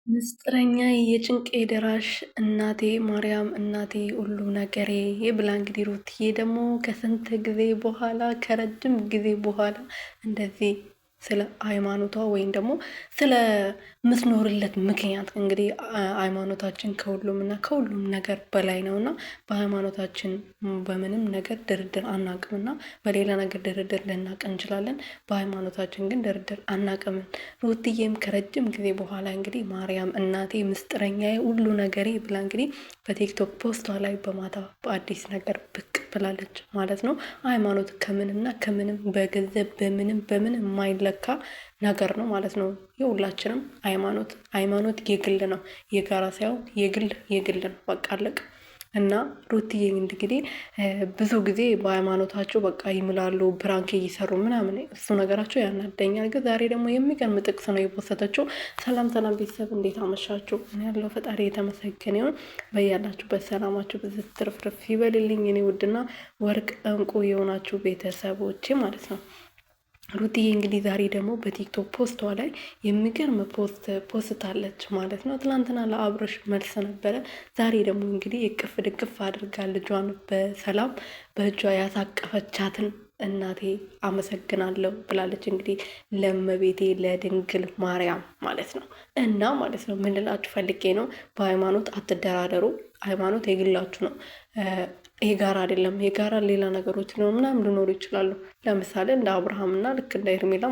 ምስጢረኛ የጭንቄ ደራሽ እናቴ ማርያም እናቴ ሁሉ ነገሬ ብላ እንግዲህ ሩትዬ ደግሞ ከስንት ጊዜ በኋላ ከረጅም ጊዜ በኋላ እንደዚህ ስለ ሃይማኖቷ ወይም ደግሞ ስለ ምትኖርለት ምክንያት እንግዲህ ሃይማኖታችን ከሁሉም እና ከሁሉም ነገር በላይ ነው እና በሃይማኖታችን በምንም ነገር ድርድር አናቅም እና በሌላ ነገር ድርድር ልናቅ እንችላለን። በሃይማኖታችን ግን ድርድር አናቅምን። ሩትዬም ከረጅም ጊዜ በኋላ እንግዲህ ማርያም እናቴ ምስጢረኛዬ ሁሉ ነገሬ ብላ እንግዲህ በቲክቶክ ፖስቷ ላይ በማታ በአዲስ ነገር ብቅ ብላለች ማለት ነው። ሃይማኖት ከምንና ከምንም በገንዘብ በምንም የማይለካ ነገር ነው ማለት ነው። የሁላችንም ሃይማኖት የግል ነው፣ የጋራ ሳይሆን የግል ነው። በቃ አለቅ እና ሩትዬ እንግዲህ ብዙ ጊዜ በሃይማኖታቸው በቃ ይምላሉ፣ ፕራንክ እየሰሩ ምናምን እሱ ነገራቸው ያናደኛል። ግን ዛሬ ደግሞ የሚገርም ጥቅስ ነው የፖሰተችው። ሰላም ሰላም ቤተሰብ እንዴት አመሻችሁ? እኔ ያለው ፈጣሪ የተመሰገነ ይሁን። በያላችሁበት ሰላማችሁ ብዝት ትርፍርፍ ይበልልኝ። እኔ ውድና ወርቅ እንቁ የሆናችሁ ቤተሰቦቼ ማለት ነው። ሩትዬ እንግዲህ ዛሬ ደግሞ በቲክቶክ ፖስቷ ላይ የሚገርም ፖስት አለች ማለት ነው። ትናንትና ለአብርሽ መልስ ነበረ። ዛሬ ደግሞ እንግዲህ እቅፍ ድግፍ አድርጋ ልጇን በሰላም በእጇ ያሳቀፈቻትን እናቴ አመሰግናለሁ ብላለች። እንግዲህ ለእመቤቴ ለድንግል ማርያም ማለት ነው። እና ማለት ነው ምን ልላችሁ ፈልጌ ነው፣ በሃይማኖት አትደራደሩ። ሃይማኖት የግላችሁ ነው፣ የጋራ አይደለም። የጋራ ሌላ ነገሮች ነው ምናምን ሊኖሩ ይችላሉ። ለምሳሌ እንደ አብርሃም እና ልክ እንደ ሄርሜላ